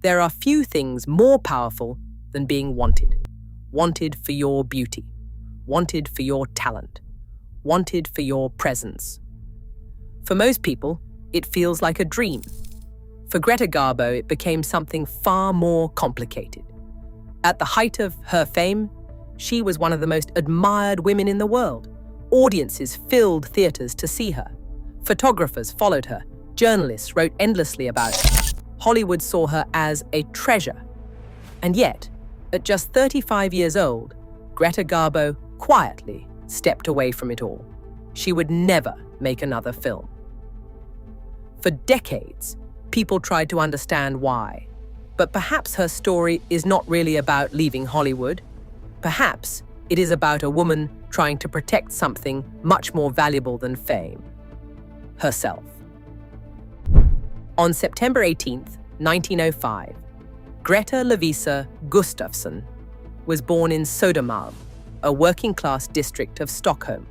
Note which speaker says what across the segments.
Speaker 1: There are few things more powerful than being wanted. Wanted for your beauty. Wanted for your talent. Wanted for your presence. For most people, it feels like a dream. For Greta Garbo, it became something far more complicated. At the height of her fame, she was one of the most admired women in the world. Audiences filled theaters to see her. Photographers followed her. Journalists wrote endlessly about her. Hollywood saw her as a treasure. And yet, at just 35 years old, Greta Garbo quietly stepped away from it all. She would never make another film. For decades, people tried to understand why. But perhaps her story is not really about leaving Hollywood. Perhaps it is about a woman trying to protect something much more valuable than fame: herself. On September 18, 1905, Greta Lovisa Gustafsson was born in Södermalm, a working-class district of Stockholm.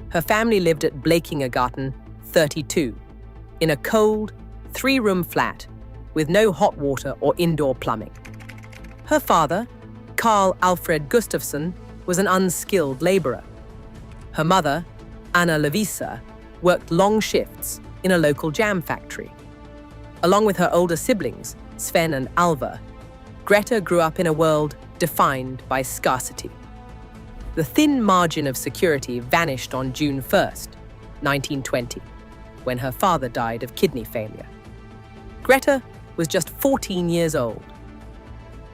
Speaker 1: Her family lived at Blekingegatan 32, in a cold, 3-room flat with no hot water or indoor plumbing. Her father, Carl Alfred Gustafsson, was an unskilled laborer. Her mother, Anna Lovisa, worked long shifts in a local jam factory. Along with her older siblings, Sven and Alva, Greta grew up in a world defined by scarcity. The thin margin of security vanished on June 1st, 1920, when her father died of kidney failure. Greta was just 14 years old.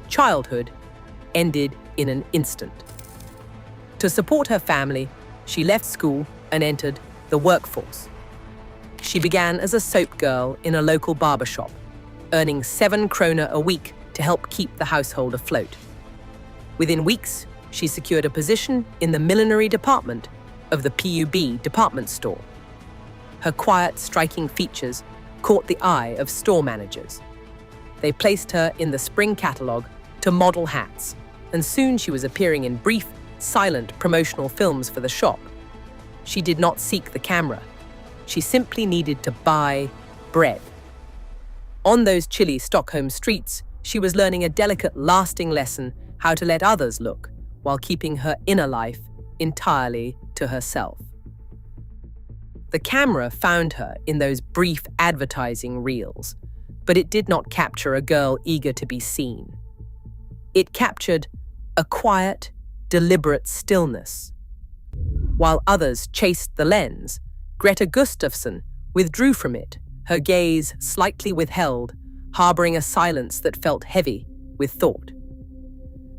Speaker 1: Childhood ended in an instant. To support her family, she left school and entered the workforce. She began as a soap girl in a local barbershop, earning 7 kroner a week to help keep the household afloat. Within weeks, she secured a position in the millinery department of the PUB department store. Her quiet, striking features caught the eye of store managers. They placed her in the spring catalog to model hats, and soon she was appearing in brief, silent promotional films for the shop. She did not seek the camera. She simply needed to buy bread. On those chilly Stockholm streets, she was learning a delicate, lasting lesson how to let others look while keeping her inner life entirely to herself. The camera found her in those brief advertising reels, but it did not capture a girl eager to be seen. It captured a quiet, deliberate stillness. While others chased the lens, Greta Gustafsson withdrew from it, her gaze slightly withheld, harboring a silence that felt heavy with thought.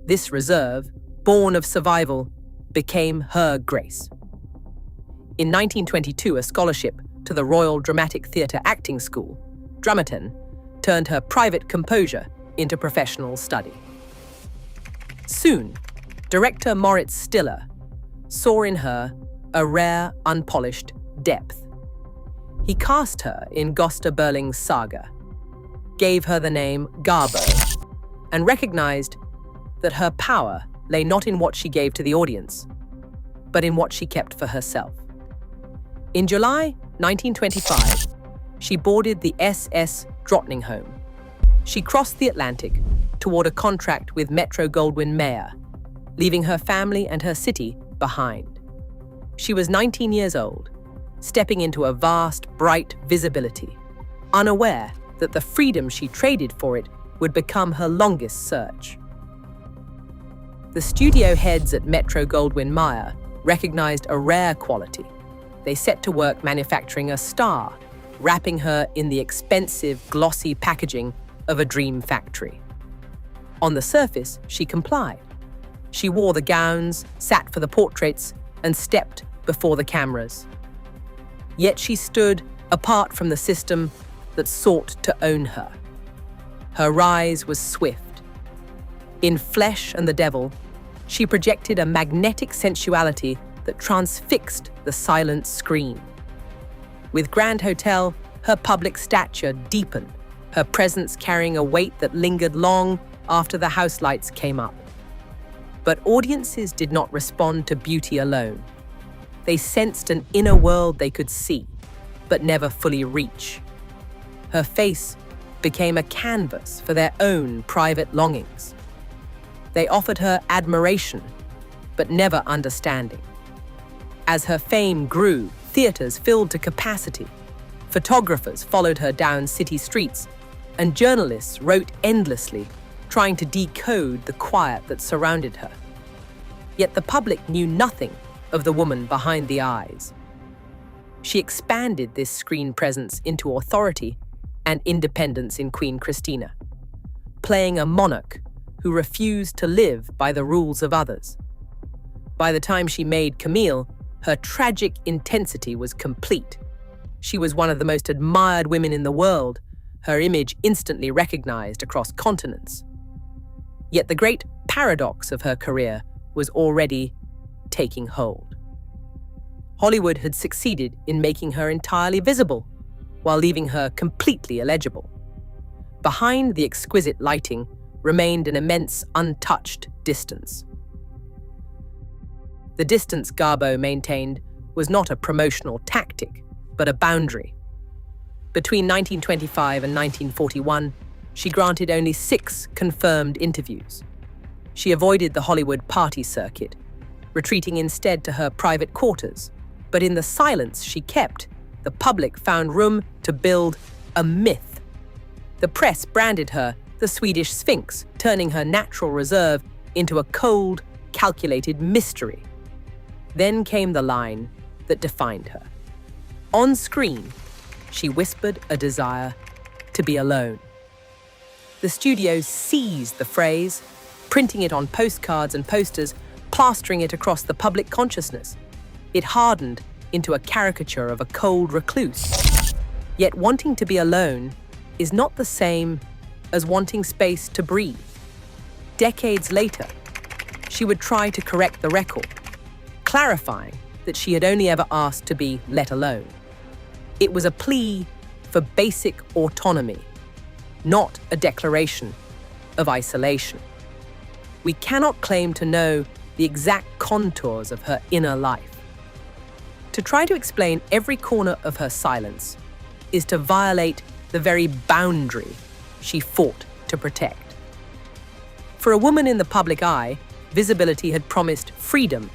Speaker 1: This reserve, born of survival, became her grace. In 1922, a scholarship to the Royal Dramatic Theatre Acting School, Dramaten, turned her private composure into professional study. Soon, director Moritz Stiller saw in her a rare, unpolished depth. He cast her in Gösta Berling's Saga, gave her the name Garbo, and recognized that her power lay not in what she gave to the audience, but in what she kept for herself. In July 1925, she boarded the SS Drottningholm. She crossed the Atlantic toward a contract with Metro-Goldwyn-Mayer, leaving her family and her city behind. She was 19 years old, stepping into a vast, bright visibility, unaware that the freedom she traded for it would become her longest search. The studio heads at Metro-Goldwyn-Mayer recognized a rare quality. They set to work manufacturing a star, wrapping her in the expensive, glossy packaging of a dream factory. On the surface, she complied. She wore the gowns, sat for the portraits, and stepped before the cameras. Yet she stood apart from the system that sought to own her. Her rise was swift. In Flesh and the Devil, she projected a magnetic sensuality that transfixed the silent screen. With Grand Hotel, her public stature deepened, her presence carrying a weight that lingered long after the house lights came up. But audiences did not respond to beauty alone. They sensed an inner world they could see, but never fully reach. Her face became a canvas for their own private longings. They offered her admiration, but never understanding. As her fame grew, theaters filled to capacity. Photographers followed her down city streets, and journalists wrote endlessly, trying to decode the quiet that surrounded her. Yet the public knew nothing of the woman behind the eyes. She expanded this screen presence into authority and independence in Queen Christina, playing a monarch who refused to live by the rules of others. By the time she made Camille, her tragic intensity was complete. She was one of the most admired women in the world, her image instantly recognized across continents. Yet the great paradox of her career was already taking hold. Hollywood had succeeded in making her entirely visible, while leaving her completely illegible. Behind the exquisite lighting remained an immense, untouched distance. The distance Garbo maintained was not a promotional tactic, but a boundary. Between 1925 and 1941, she granted only 6 confirmed interviews. She avoided the Hollywood party circuit, retreating instead to her private quarters. But in the silence she kept, the public found room to build a myth. The press branded her the Swedish Sphinx, turning her natural reserve into a cold, calculated mystery. Then came the line that defined her. On screen, she whispered a desire to be alone. The studio seized the phrase, printing it on postcards and posters, plastering it across the public consciousness. It hardened into a caricature of a cold recluse. Yet wanting to be alone is not the same as wanting space to breathe. Decades later, she would try to correct the record, clarifying that she had only ever asked to be let alone. It was a plea for basic autonomy, not a declaration of isolation. We cannot claim to know the exact contours of her inner life. To try to explain every corner of her silence is to violate the very boundary she fought to protect. For a woman in the public eye, visibility had promised freedom,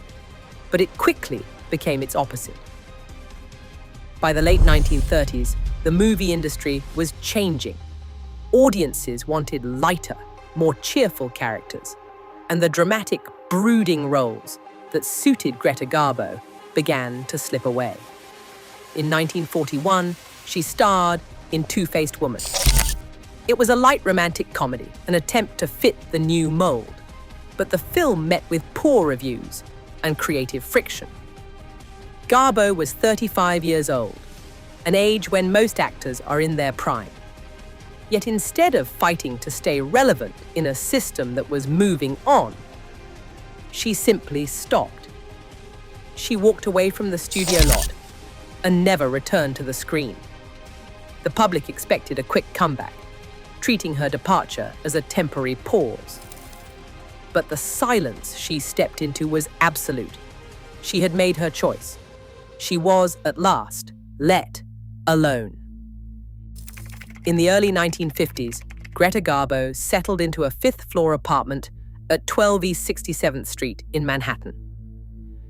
Speaker 1: but it quickly became its opposite. By the late 1930s, the movie industry was changing. Audiences wanted lighter, more cheerful characters, and the dramatic, brooding roles that suited Greta Garbo began to slip away. In 1941, she starred in Two-Faced Woman. It was a light romantic comedy, an attempt to fit the new mold. But the film met with poor reviews and creative friction. Garbo was 35 years old, an age when most actors are in their prime. Yet instead of fighting to stay relevant in a system that was moving on, she simply stopped. She walked away from the studio lot and never returned to the screen. The public expected a quick comeback, treating her departure as a temporary pause. But the silence she stepped into was absolute. She had made her choice. She was, at last, let alone. In the early 1950s, Greta Garbo settled into a 5th-floor apartment at 12 East 67th Street in Manhattan.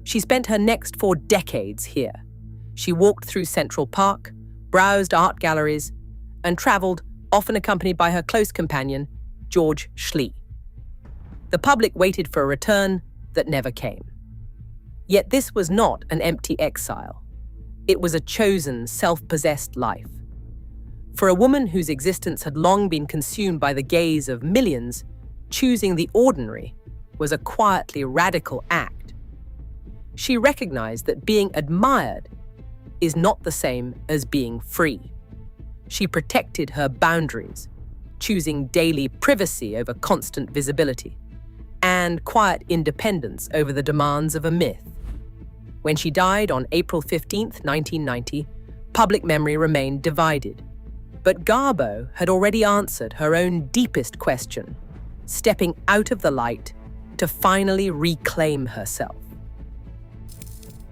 Speaker 1: She spent her next 4 decades here. She walked through Central Park, browsed art galleries, and traveled, often accompanied by her close companion, George Schley. The public waited for a return that never came. Yet this was not an empty exile. It was a chosen, self-possessed life. For a woman whose existence had long been consumed by the gaze of millions, choosing the ordinary was a quietly radical act. She recognized that being admired is not the same as being free. She protected her boundaries, choosing daily privacy over constant visibility, and quiet independence over the demands of a myth. When she died on April 15, 1990, public memory remained divided. But Garbo had already answered her own deepest question, stepping out of the light to finally reclaim herself.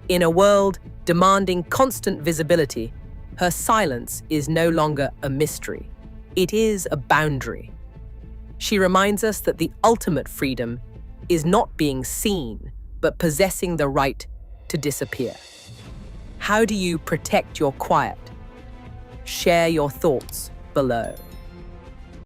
Speaker 1: In a world demanding constant visibility, her silence is no longer a mystery. It is a boundary. She reminds us that the ultimate freedom is not being seen, but possessing the right to disappear. How do you protect your quiet? Share your thoughts below.